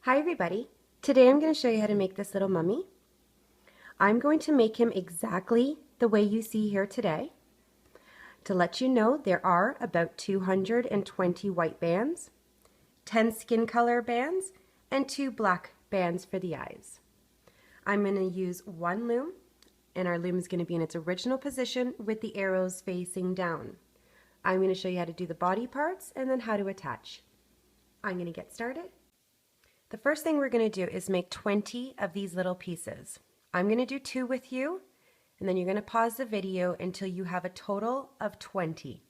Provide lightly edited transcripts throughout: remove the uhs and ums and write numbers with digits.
Hi everybody! Today I'm going to show you how to make this little mummy. I'm going to make him exactly the way you see here today. To let you know, there are about 220 white bands, 10 skin color bands, and 2 black bands for the eyes. I'm going to use one loom, and our loom is going to be in its original position with the arrows facing down. I'm going to show you how to do the body parts and then how to attach. I'm going to get started. The first thing we're going to do is make 20 of these little pieces. I'm going to do 2 with you, and then you're going to pause the video until you have a total of 20.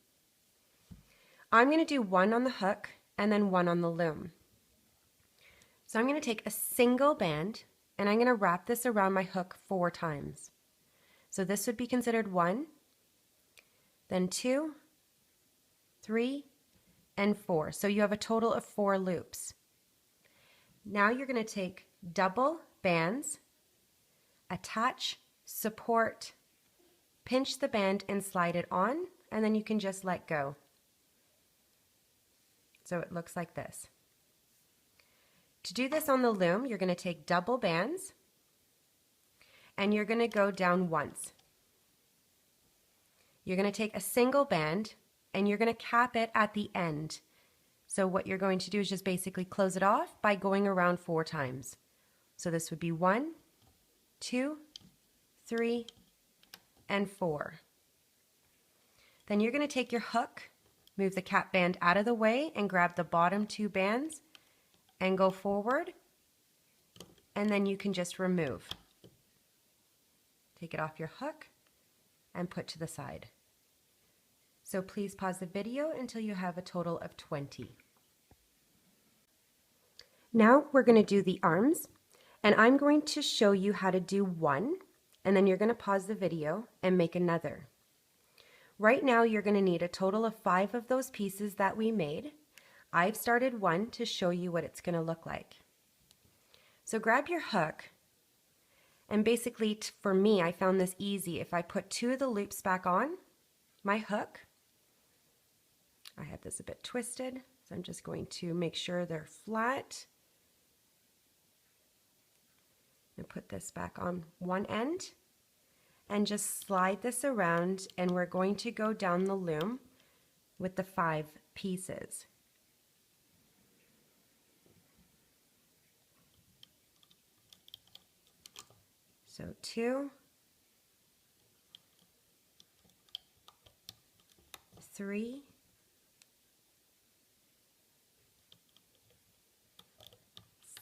I'm going to do 1 on the hook and then 1 on the loom. So I'm going to take a single band and I'm going to wrap this around my hook 4 times. So this would be considered 1, then 2, 3, and 4. So you have a total of 4 loops. Now you're going to take double bands, attach, support, pinch the band and slide it on, and then you can just let go. So it looks like this. To do this on the loom, you're going to take double bands and you're going to go down once. You're going to take a single band and you're going to cap it at the end. So what you're going to do is just basically close it off by going around 4 times. So this would be 1, 2, 3, and 4. Then you're going to take your hook, move the cap band out of the way, and grab the bottom 2 bands and go forward, and then you can just remove. Take it off your hook and put to the side. So please pause the video until you have a total of 20. Now we're going to do the arms, and I'm going to show you how to do 1, and then you're going to pause the video and make another. Right now you're going to need a total of 5 of those pieces that we made. I've started 1 to show you what it's going to look like. So grab your hook, and basically for me I found this easy. If I put 2 of the loops back on my hook, I have this a bit twisted, so I'm just going to make sure they're flat. And put this back on one end and just slide this around, and we're going to go down the loom with the 5 pieces. So 2, 3,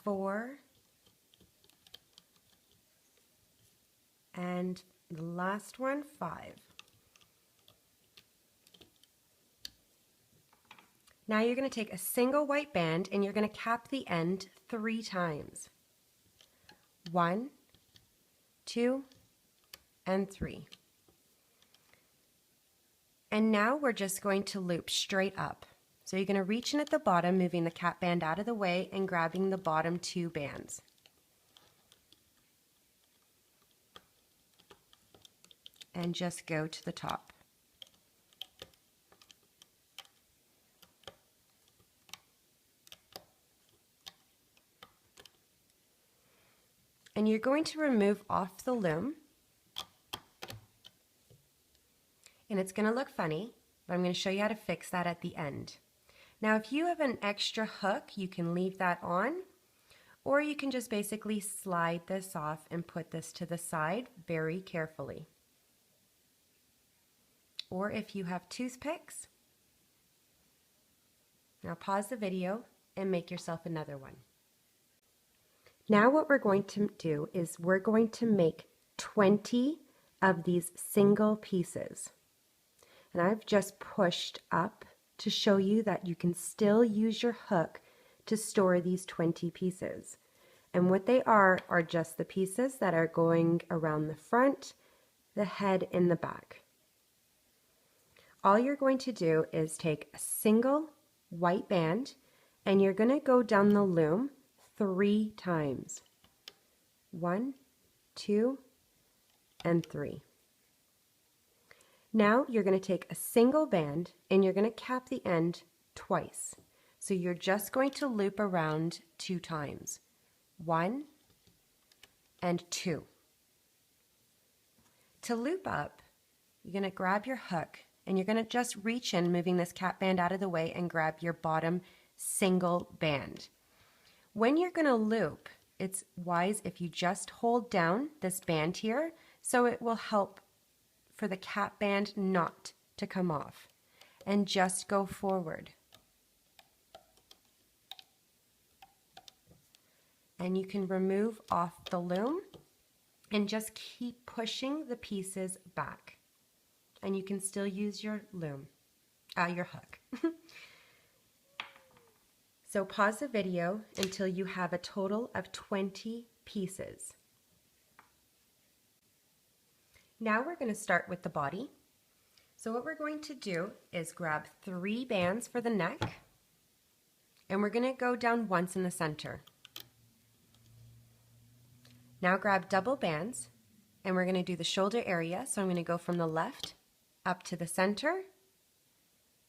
4, and the last one, 5. Now you're going to take a single white band and you're going to cap the end 3 times. 1, 2, and 3. And now we're just going to loop straight up. So you're going to reach in at the bottom, moving the cap band out of the way and grabbing the bottom 2 bands. And just go to the top. And you're going to remove off the loom. And it's going to look funny, but I'm going to show you how to fix that at the end. Now if you have an extra hook, you can leave that on, or you can just basically slide this off and put this to the side very carefully. Or if you have toothpicks, now pause the video and make yourself another one. Now what we're going to do is we're going to make 20 of these single pieces. And I've just pushed up to show you that you can still use your hook to store these 20 pieces. And what they are just the pieces that are going around the front, the head, and the back. All you're going to do is take a single white band and you're going to go down the loom 3 times. 1, 2, and 3. Now you're going to take a single band and you're going to cap the end twice. So you're just going to loop around 2 times. 1 and 2. To loop up, you're going to grab your hook and you're going to just reach in, moving this cap band out of the way, and grab your bottom single band. When you're going to loop, it's wise if you just hold down this band here, so it will help for the cap band not to come off, and just go forward. And you can remove off the loom and just keep pushing the pieces back. And you can still use your loom, your hook. So pause the video until you have a total of 20 pieces. Now we're going to start with the body. So what we're going to do is grab 3 bands for the neck, and we're going to go down once in the center. Now grab double bands, and we're going to do the shoulder area. So I'm going to go from the left up to the center,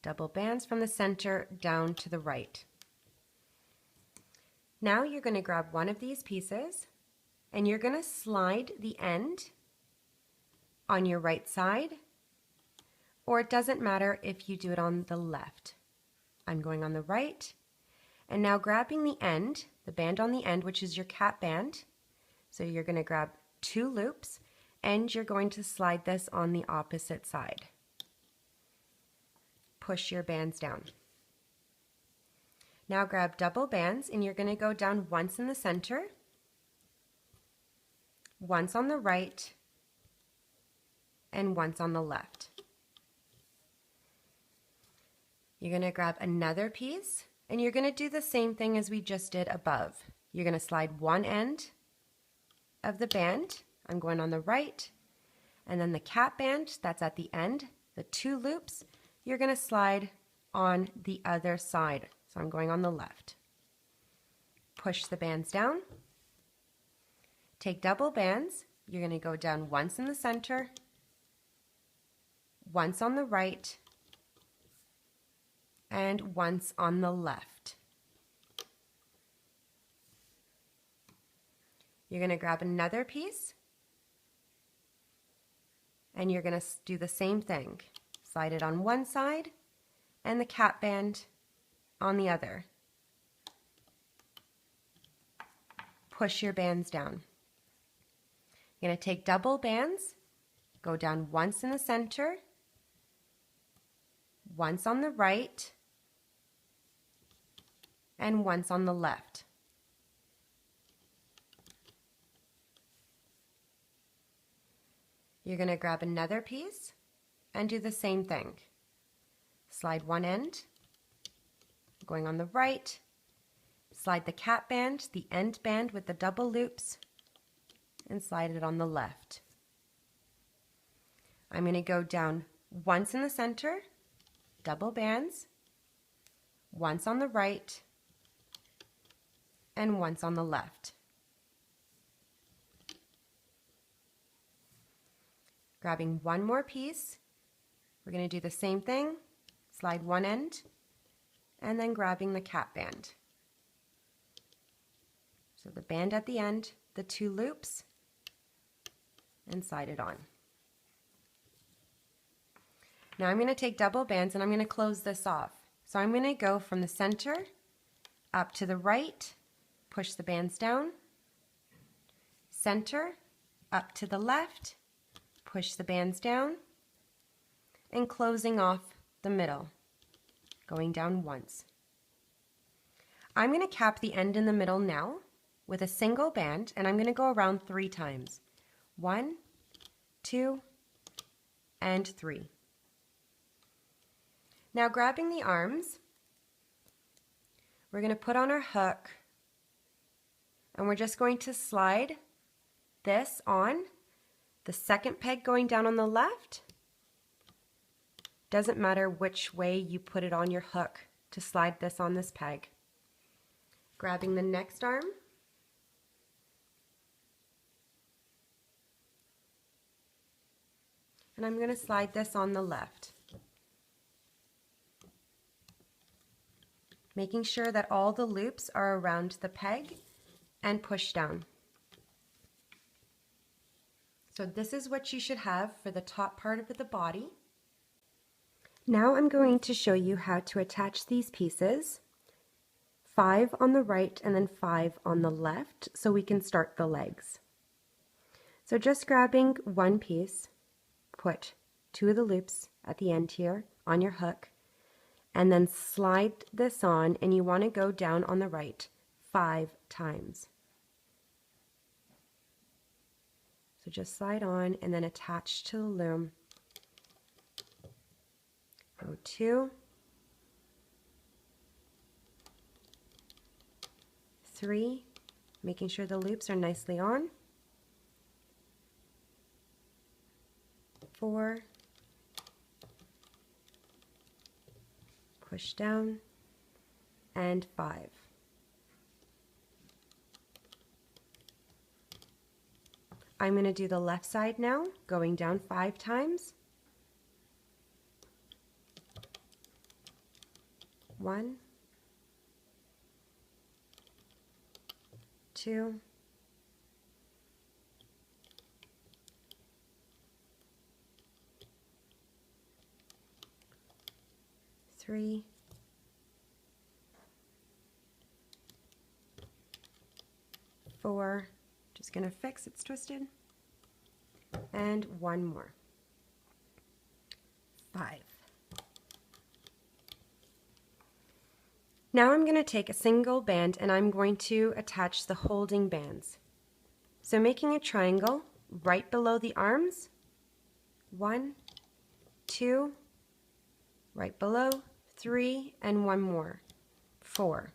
double bands from the center down to the right. Now you're going to grab one of these pieces, and you're going to slide the end on your right side, or it doesn't matter if you do it on the left. I'm going on the right, and now grabbing the end, the band on the end, which is your cap band. So you're going to grab 2 loops, and you're going to slide this on the opposite side. Push your bands down. Now grab double bands, and you're going to go down once in the center, once on the right, and once on the left. You're going to grab another piece, and you're going to do the same thing as we just did above. You're going to slide one end of the band. I'm going on the right, and then the cap band that's at the end, the 2 loops, you're going to slide on the other side. So I'm going on the left. Push the bands down. Take double bands. You're going to go down once in the center, once on the right, and once on the left. You're going to grab another piece, and you're going to do the same thing. Slide it on one side and the cap band on the other. Push your bands down. You're going to take double bands, go down once in the center, once on the right, and once on the left. You're going to grab another piece and do the same thing. Slide one end, going on the right, slide the cap band, the end band with the double loops, and slide it on the left. I'm going to go down once in the center, double bands, once on the right, and once on the left. Grabbing one more piece, we're going to do the same thing, slide one end, and then grabbing the cap band. So the band at the end, the 2 loops, and slide it on. Now I'm going to take double bands and I'm going to close this off. So I'm going to go from the center up to the right, push the bands down, center, up to the left, push the bands down, and closing off the middle, going down once. I'm going to cap the end in the middle now with a single band, and I'm going to go around 3 times. 1, 2, and 3. Now grabbing the arms, we're going to put on our hook, and we're just going to slide this on the second peg going down on the left. Doesn't matter which way you put it on your hook to slide this on this peg. Grabbing the next arm, and I'm going to slide this on the left. Making sure that all the loops are around the peg and push down. So this is what you should have for the top part of the body. Now I'm going to show you how to attach these pieces, 5 on the right and then 5 on the left, so we can start the legs. So just grabbing one piece, put 2 of the loops at the end here on your hook, and then slide this on, and you want to go down on the right 5 times. So just slide on and then attach to the loom. Go 2, 3, making sure the loops are nicely on, 4, push down, and 5. I'm going to do the left side now, going down 5 times. 1, 2, 3, 4, just going to fix it's twisted, and 1 more, 5. Now I'm going to take a single band and I'm going to attach the holding bands. So making a triangle right below the arms, 1, 2, right below, 3, and 1 more, 4.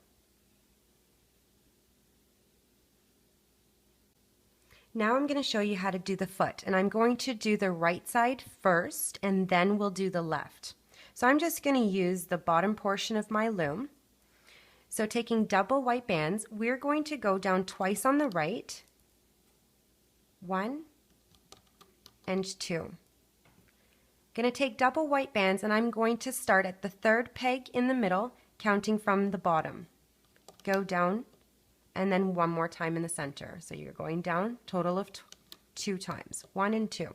Now I'm going to show you how to do the foot, and I'm going to do the right side first and then we'll do the left. So I'm just going to use the bottom portion of my loom. So taking double white bands, we're going to go down twice on the right, 1 and 2. Going to take double white bands and I'm going to start at the 3rd peg in the middle, counting from the bottom. Go down and then 1 more time in the center. So you're going down total of 2 times, 1 and 2.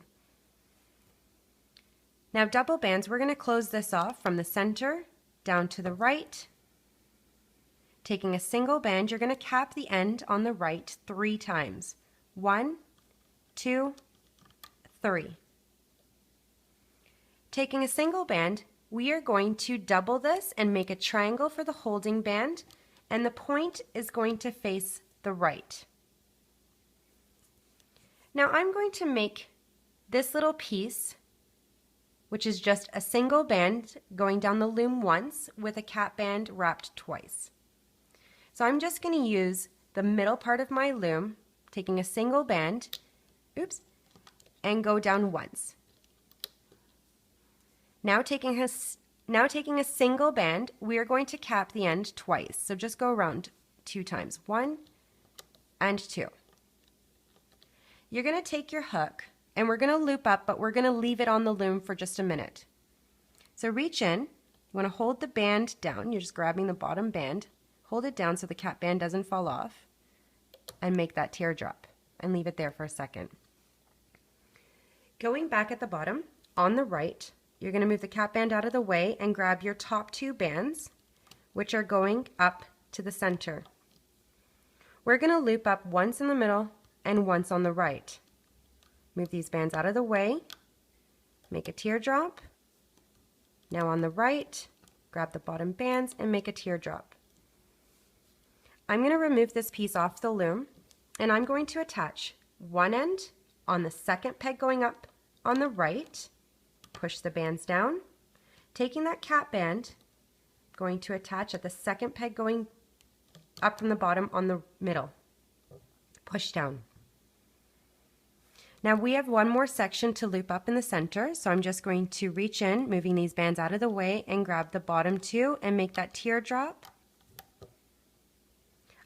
Now double bands, we're going to close this off from the center down to the right. Taking a single band, you're going to cap the end on the right 3 times. 1, 2, 3. Taking a single band, we are going to double this and make a triangle for the holding band, and the point is going to face the right. Now I'm going to make this little piece, which is just a single band going down the loom once with a cap band wrapped twice. So I'm just going to use the middle part of my loom, taking a single band, and go down once. Now taking a single band, we are going to cap the end twice. So just go around 2 times, 1 and 2. You're going to take your hook and we're going to loop up, but we're going to leave it on the loom for just a minute. So reach in, you want to hold the band down, you're just grabbing the bottom band. Hold it down so the cap band doesn't fall off, and make that teardrop and leave it there for a second. Going back at the bottom on the right, you're going to move the cap band out of the way and grab your top 2 bands, which are going up to the center. We're going to loop up once in the middle and once on the right. Move these bands out of the way, make a teardrop. Now on the right, grab the bottom bands and make a teardrop. I'm going to remove this piece off the loom and I'm going to attach one end on the 2nd peg going up on the right, push the bands down, taking that cap band, going to attach at the 2nd peg going up from the bottom on the middle, push down. Now we have 1 more section to loop up in the center, so I'm just going to reach in, moving these bands out of the way and grab the bottom 2 and make that teardrop.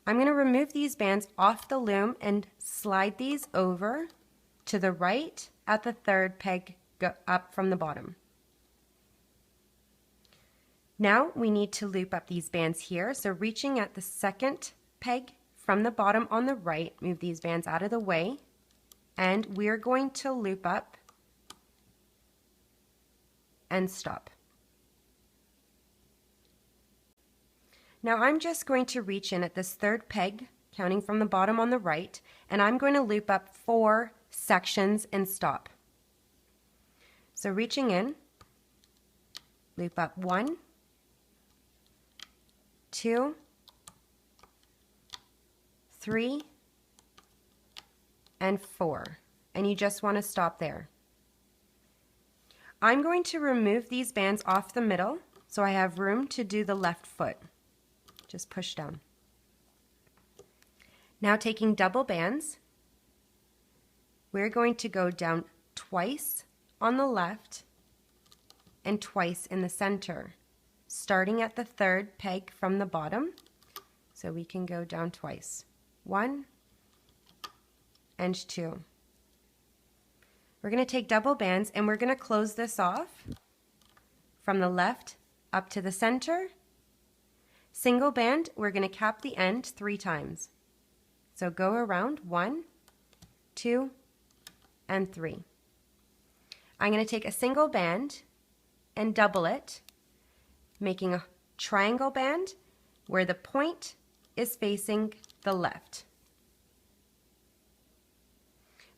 I'm going to remove these bands off the loom and slide these over to the right at the 3rd peg up from the bottom. Now we need to loop up these bands here, so reaching at the 2nd peg from the bottom on the right, move these bands out of the way, and we're going to loop up and stop. Now I'm just going to reach in at this third peg, counting from the bottom on the right, and I'm going to loop up 4 sections and stop. So reaching in, loop up 1, 2, 3, and 4, and you just want to stop there. I'm going to remove these bands off the middle so I have room to do the left foot. Just push down. Now taking double bands, we're going to go down twice on the left and twice in the center, starting at the third peg from the bottom, so we can go down twice. 1 and 2. We're going to take double bands and we're going to close this off from the left up to the center. Single band, we're going to cap the end 3 times. So go around 1, 2, and 3. I'm going to take a single band and double it, making a triangle band where the point is facing the left.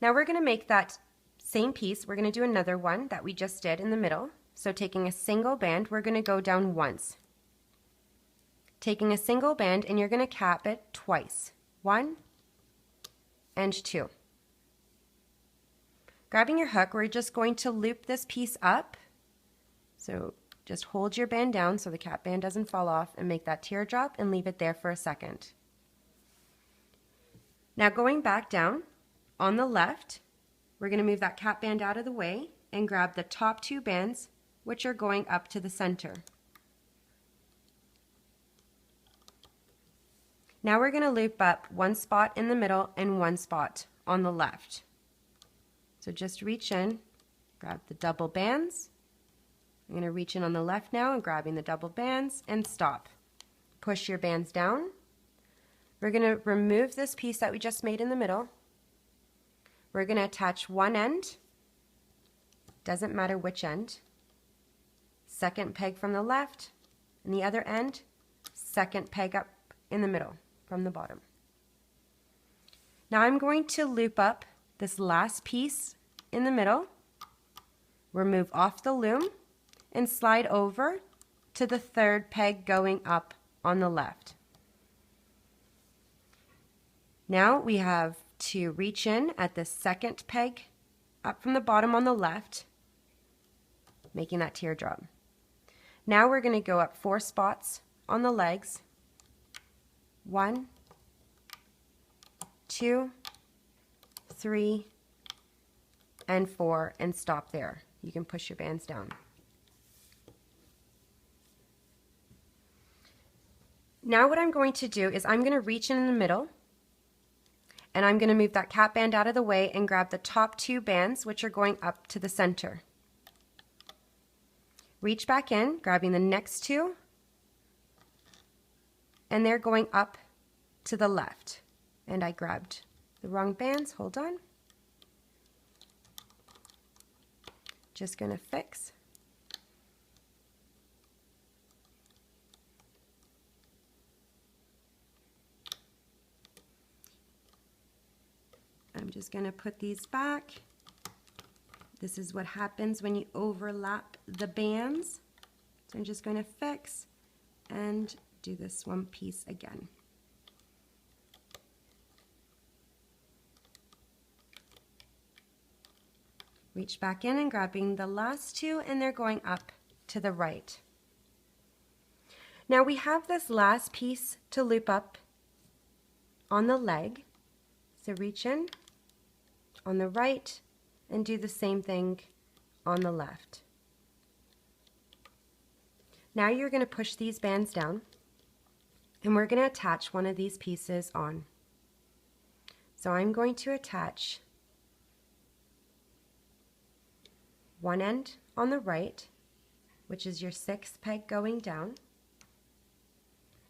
Now we're going to make that same piece, we're going to do another one that we just did in the middle. So taking a single band, we're going to go down once. Taking a single band and you're going to cap it twice. 1 and 2. Grabbing your hook, we're just going to loop this piece up. So just hold your band down so the cap band doesn't fall off and make that teardrop and leave it there for a second. Now going back down on the left, we're going to move that cap band out of the way and grab the top 2 bands, which are going up to the center. Now we're going to loop up 1 spot in the middle and 1 spot on the left. So just reach in, grab the double bands. I'm going to reach in on the left now and grabbing the double bands and stop. Push your bands down. We're going to remove this piece that we just made in the middle. We're going to attach one end, doesn't matter which end, second peg from the left, and the other end, second peg up in the middle from the bottom. Now I'm going to loop up this last piece in the middle, remove off the loom, and slide over to the third peg going up on the left. Now we have to reach in at the second peg up from the bottom on the left, making that teardrop. Now we're going to go up 4 spots on the legs. 1, 2, 3, and 4, and stop there. You can push your bands down. Now what I'm going to do is I'm going to reach in the middle, and I'm going to move that cap band out of the way and grab the top 2 bands, which are going up to the center. Reach back in, grabbing the next 2, and they're going up to the left. And I grabbed the wrong bands, hold on. Just going to fix. I'm just going to put these back. This is what happens when you overlap the bands. So I'm just going to fix and do this one piece again. Reach back in and grabbing the last 2, and they're going up to the right. Now we have this last piece to loop up on the leg. So reach in on the right and do the same thing on the left. Now you're going to push these bands down, and we're going to attach one of these pieces on. So I'm going to attach one end on the right, which is your 6th peg going down,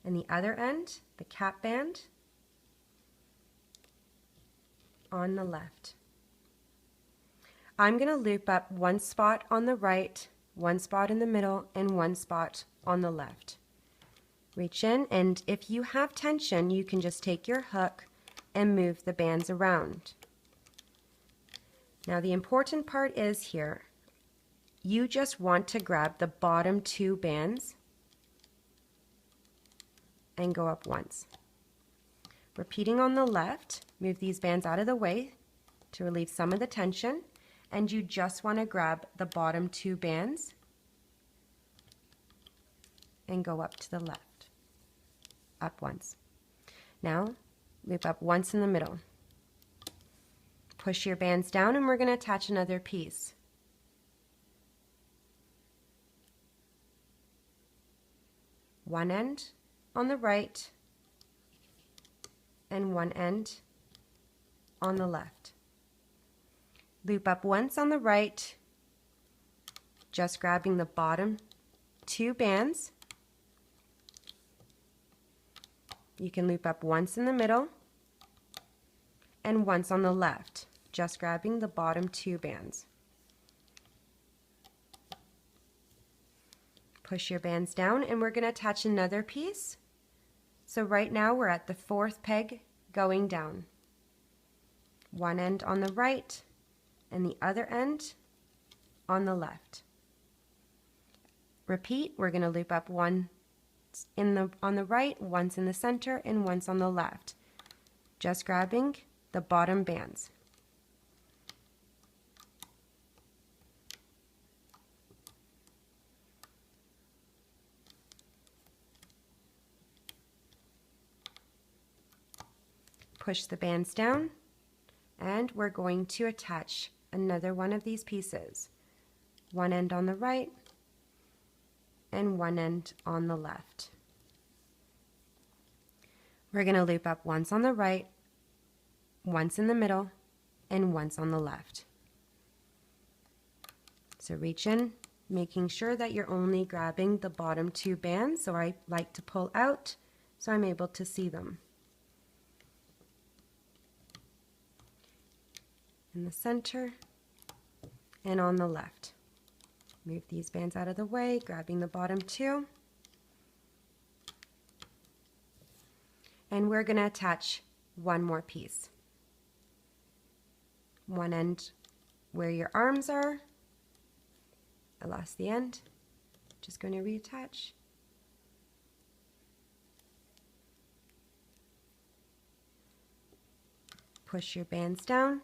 and the other end, the cap band, on the left. I'm going to loop up one spot on the right, one spot in the middle, and one spot on the left. Reach in, and if you have tension, you can just take your hook and move the bands around. Now the important part is here, you just want to grab the bottom two bands and go up once. Repeating on the left, move these bands out of the way to relieve some of the tension, and you just want to grab the bottom two bands and go up to the left. Up once. Now loop up once in the middle. Push your bands down, and we're going to attach another piece. One end on the right and one end on the left. Loop up once on the right, just grabbing the bottom two bands. You can loop up once in the middle and once on the left, just grabbing the bottom two bands. Push your bands down, and we're going to attach another piece. So right now we're at the fourth peg going down. One end on the right and the other end on the left. Repeat, we're going to loop up one on the right, once in the center, and once on the left, just grabbing the bottom bands. Push the bands down, and we're going to attach another one of these pieces. One end on the right and one end on the left. We're going to loop up once on the right, once in the middle, and once on the left. So reach in, making sure that you're only grabbing the bottom two bands. So I like to pull out so I'm able to see them. In the center and on the left. Move these bands out of the way, grabbing the bottom two. And we're going to attach one more piece. One end where your arms are. I lost the end. Just going to reattach. Push your bands down.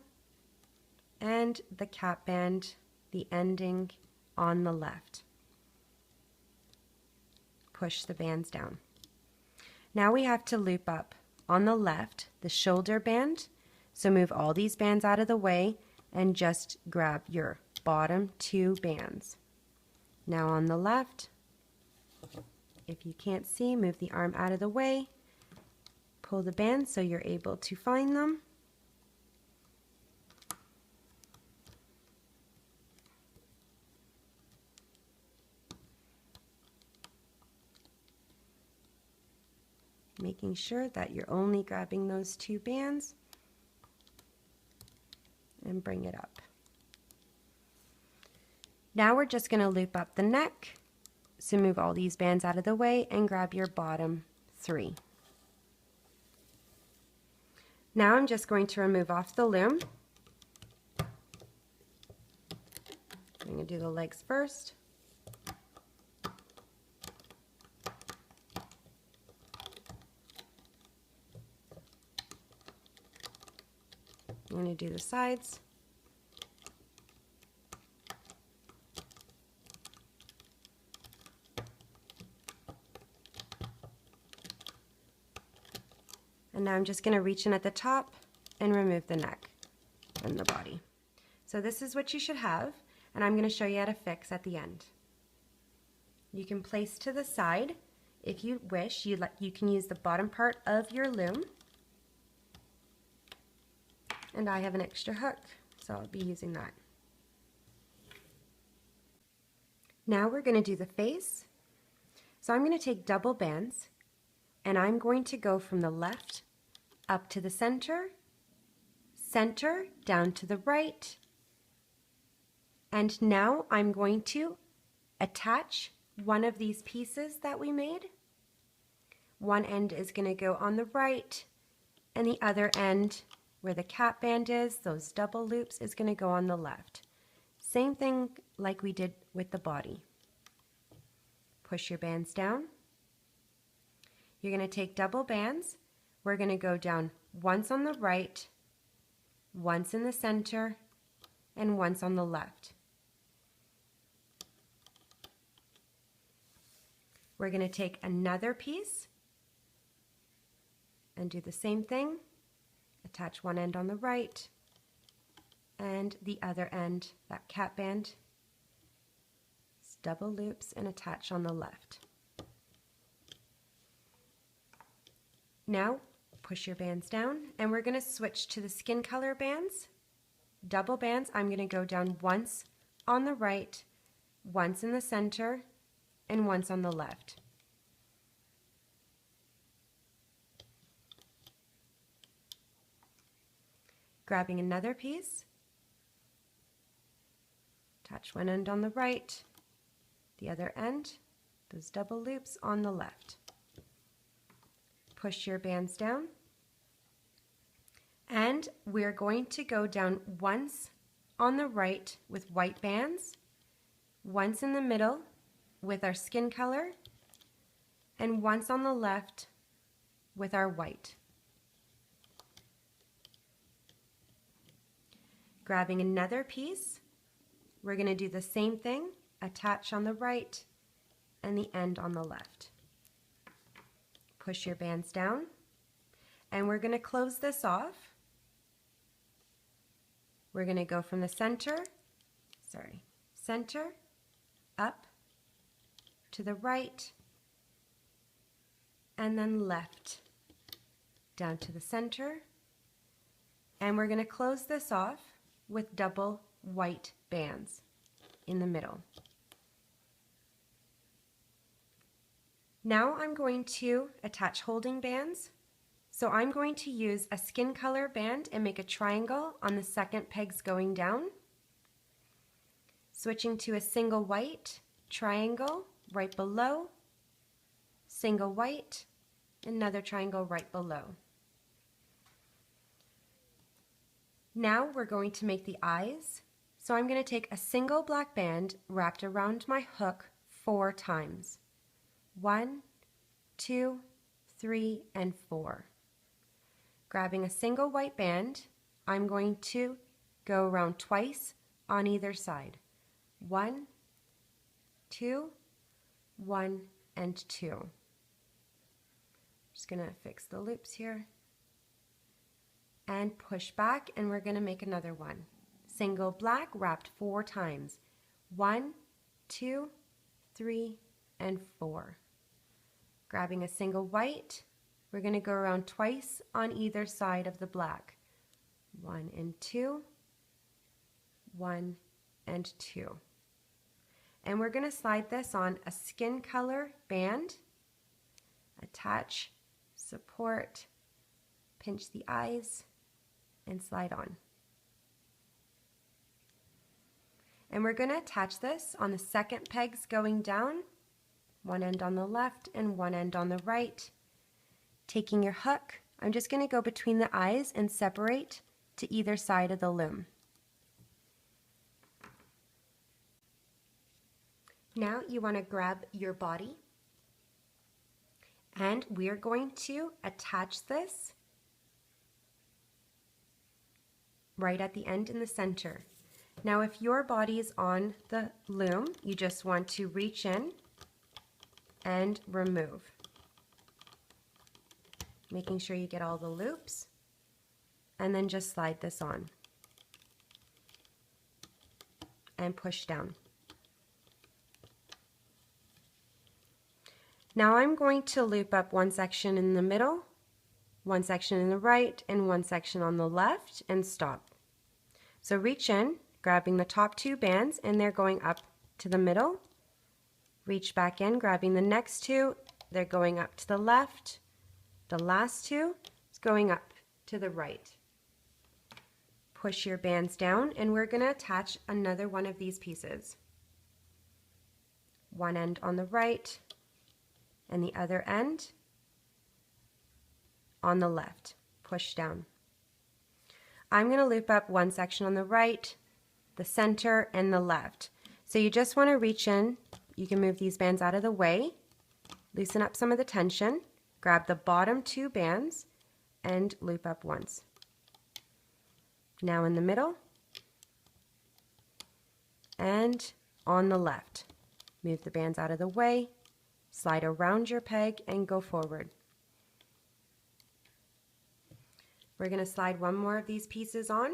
And the cap band, the ending on the left. Push the bands down. Now we have to loop up on the left the shoulder band, so move all these bands out of the way and just grab your bottom two bands. Now on the left, if you can't see, move the arm out of the way, pull the bands so you're able to find them. Making sure that you're only grabbing those two bands and bring it up. Now we're just going to loop up the neck, so move all these bands out of the way and grab your bottom three. Now I'm just going to remove off the loom. I'm going to do the legs first. I'm going to do the sides. And now I'm just going to reach in at the top and remove the neck and the body. So this is what you should have, and I'm going to show you how to fix at the end. You can place to the side. If you wish, you can use the bottom part of your loom. And I have an extra hook, so I'll be using that. Now we're going to do the face. So I'm going to take double bands, and I'm going to go from the left up to the center, center down to the right. And now I'm going to attach one of these pieces that we made. One end is going to go on the right, and the other end, where the cap band is, those double loops, is going to go on the left. Same thing like we did with the body. Push your bands down. You're going to take double bands. We're going to go down once on the right, once in the center, and once on the left. We're going to take another piece and do the same thing. Attach one end on the right and the other end, that cap band, double loops and attach on the left. Now push your bands down and we're going to switch to the skin color bands. Double bands, I'm going to go down once on the right, once in the center, and once on the left. Grabbing another piece, attach one end on the right, the other end, those double loops on the left. Push your bands down, and we're going to go down once on the right with white bands, once in the middle with our skin color, and once on the left with our white. Grabbing another piece, we're going to do the same thing, attach on the right and the end on the left. Push your bands down, and we're going to close this off. We're going to go from the center up to the right, and then left down to the center, and we're going to close this off with double white bands in the middle. Now I'm going to attach holding bands. So I'm going to use a skin color band and make a triangle on the second pegs going down. Switching to a single white, triangle right below, single white, another triangle right below. Now we're going to make the eyes. So I'm going to take a single black band wrapped around my hook 4 times. 1, 2, 3, and 4. Grabbing a single white band, I'm going to go around twice on either side. 1, 2, 1, and 2. Just going to fix the loops here. And push back, and we're going to make another one. Single black wrapped 4 times. 1, 2, 3, and 4. Grabbing a single white, we're going to go around twice on either side of the black. 1 and 2, 1 and 2. And we're going to slide this on a skin color band. Attach, support, pinch the eyes, and slide on. And we're going to attach this on the second pegs going down, one end on the left and one end on the right. Taking your hook, I'm just going to go between the eyes and separate to either side of the loom. Now you want to grab your body, and we're going to attach this right at the end in the center. Now if your body is on the loom, you just want to reach in and remove, making sure you get all the loops, and then just slide this on and push down. Now I'm going to loop up one section in the middle, one section in the right, and one section on the left, and stop. So reach in, grabbing the top 2 bands, and they're going up to the middle. Reach back in, grabbing the next 2, they're going up to the left. The last 2 is going up to the right. push your bands down, and we're going to attach another one of these pieces. One end on the right and the other end on the left. Push down. I'm going to loop up one section on the right, the center, and the left. So you just want to reach in. You can move these bands out of the way, loosen up some of the tension, grab the bottom two bands, and loop up once. Now in the middle and on the left. Move the bands out of the way, slide around your peg, and go forward. We're going to slide one more of these pieces on.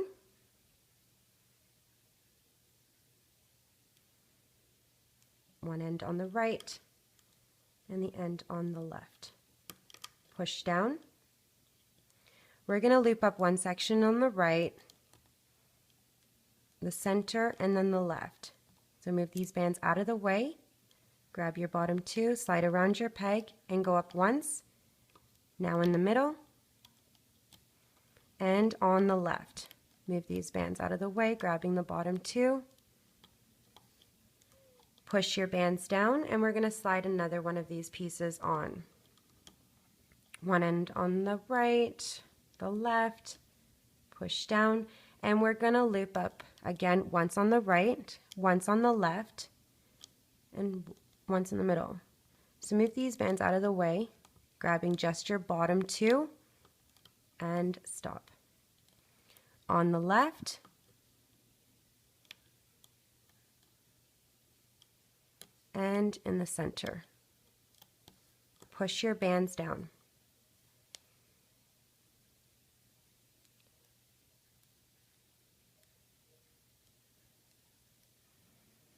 One end on the right and the end on the left. Push down. We're going to loop up one section on the right, the center, and then the left. So move these bands out of the way, grab your bottom two, slide around your peg, and go up once. Now in the middle and on the left. Move these bands out of the way, grabbing the bottom two. Push your bands down, and we're going to slide another one of these pieces on. One end on the right, the left, push down, and we're going to loop up again once on the right, once on the left, and once in the middle. So move these bands out of the way, grabbing just your bottom two, and stop. On the left, and in the center. Push your bands down.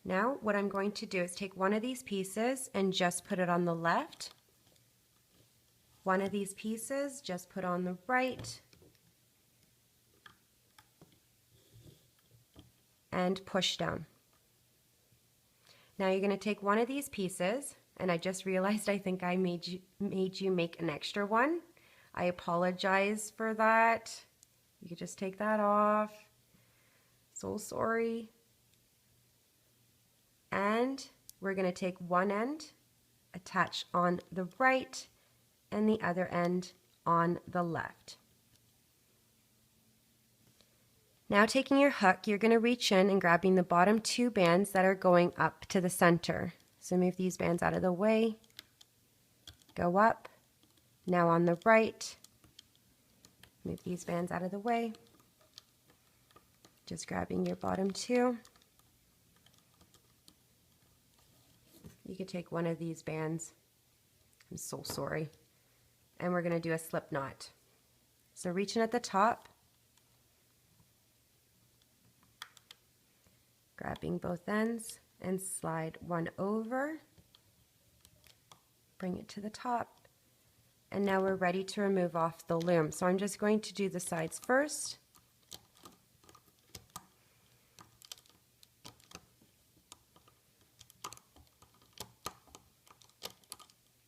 Now what I'm going to do is take one of these pieces and just put it on the left. One of these pieces just put on the right. And push down. Now you're going to take one of these pieces, and I just realized I think I made you make an extra one. I apologize for that. You could just take that off. So sorry. And we're going to take one end, attach on the right, and the other end on the left. Now taking your hook, you're going to reach in and grabbing the bottom two bands that are going up to the center. So move these bands out of the way, go up, now on the right, move these bands out of the way, just grabbing your bottom two. You could take one of these bands, I'm so sorry, and we're going to do a slip knot. So reach in at the top, grabbing both ends and slide one over, bring it to the top, and now we're ready to remove off the loom. So I'm just going to do the sides first.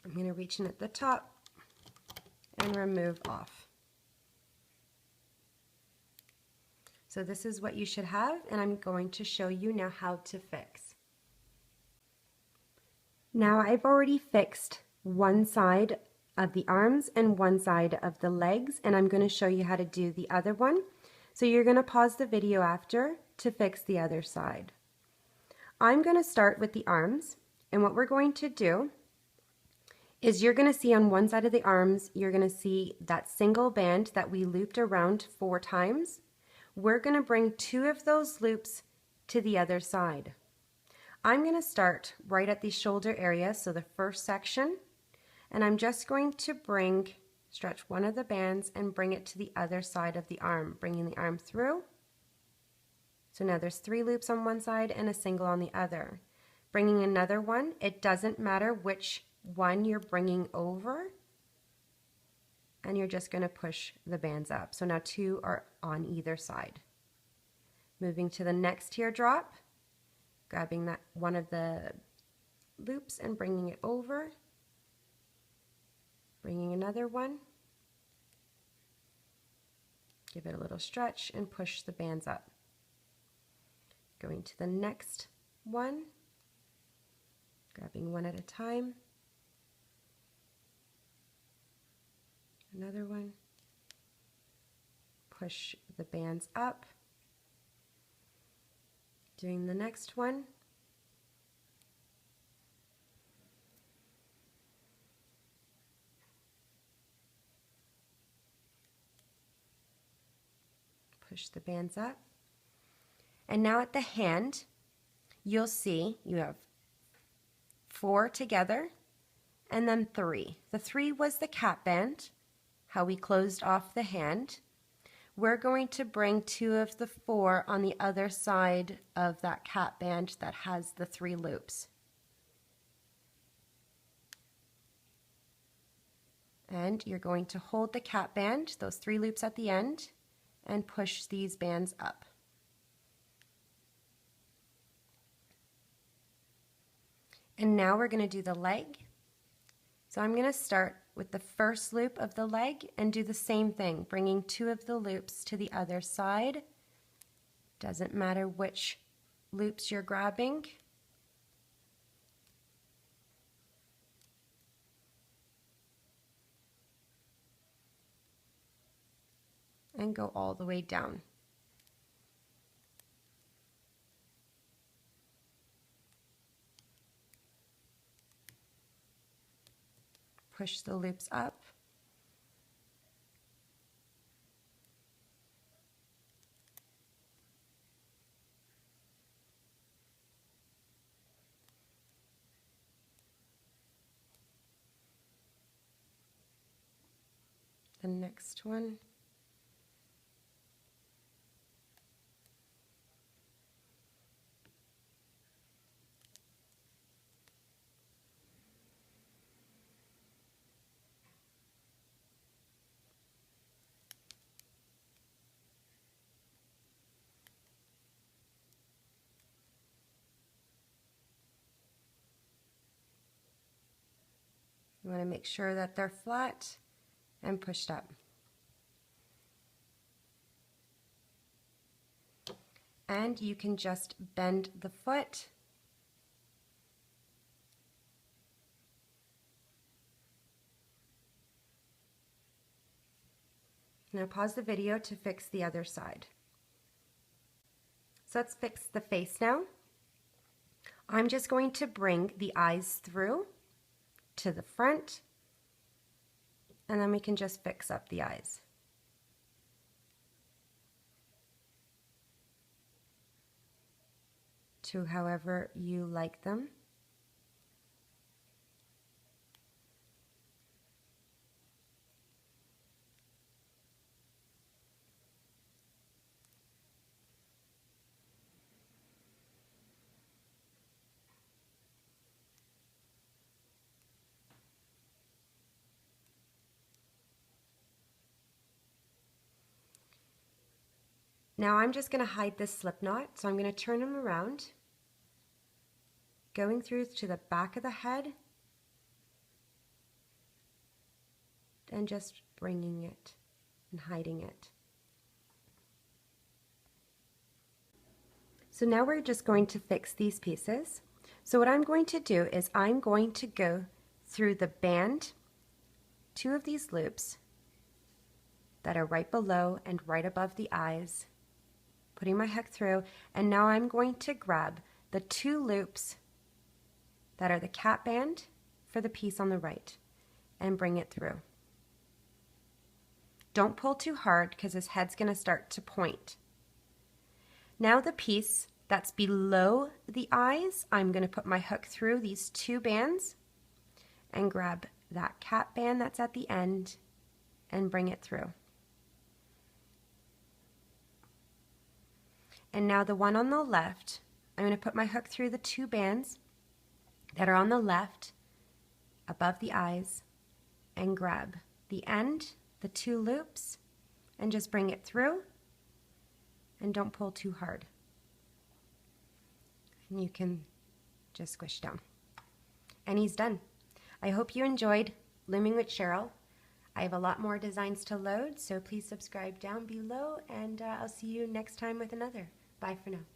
I'm going to reach in at the top and remove off. So this is what you should have, and I'm going to show you now how to fix. Now I've already fixed one side of the arms and one side of the legs, and I'm going to show you how to do the other one. So you're going to pause the video after to fix the other side. I'm going to start with the arms, and what we're going to do is you're going to see on one side of the arms, you're going to see that single band that we looped around 4 times. We're going to bring 2 of those loops to the other side. I'm going to start right at the shoulder area, so the first section, and I'm just going to stretch one of the bands and bring it to the other side of the arm, bringing the arm through. So now there's 3 loops on one side and a single on the other. Bringing another one, it doesn't matter which one you're bringing over, and you're just going to push the bands up. So now 2 are on either side. Moving to the next teardrop, grabbing that one of the loops and bringing it over, bringing another one, Give it a little stretch and push the bands up. Going to the next one, grabbing one at a time. Another one. Push the bands up. Doing the next one. Push the bands up. And now at the hand, you'll see you have 4 together and then 3. The 3 was the cap band, how we closed off the hand. We're going to bring 2 of the 4 on the other side of that cap band that has the 3 loops. And you're going to hold the cap band, those 3 loops at the end, and push these bands up. And now we're going to do the leg. So I'm going to start with the first loop of the leg and do the same thing, bringing 2 of the loops to the other side. Doesn't matter which loops you're grabbing. And go all the way down. Push the loops up. The next one. You want to make sure that they're flat and pushed up. And you can just bend the foot. Now pause the video to fix the other side. So let's fix the face now. I'm just going to bring the eyes through to the front, and then we can just fix up the eyes. To however you like them. Now I'm just going to hide this slip knot, so I'm going to turn them around, going through to the back of the head, and just bringing it and hiding it. So now we're just going to fix these pieces. So what I'm going to do is I'm going to go through the band, 2 of these loops that are right below and right above the eyes, putting my hook through, and now I'm going to grab the 2 loops that are the cap band for the piece on the right and bring it through. Don't pull too hard because his head's going to start to point. Now the piece that's below the eyes, I'm going to put my hook through these 2 bands and grab that cap band that's at the end and bring it through. And now the one on the left, I'm going to put my hook through the 2 bands that are on the left above the eyes and grab the end, the 2 loops, and just bring it through, and don't pull too hard. And you can just squish down. And he's done. I hope you enjoyed Looming with Cheryl. I have a lot more designs to load, so please subscribe down below, and I'll see you next time with another. Bye for now.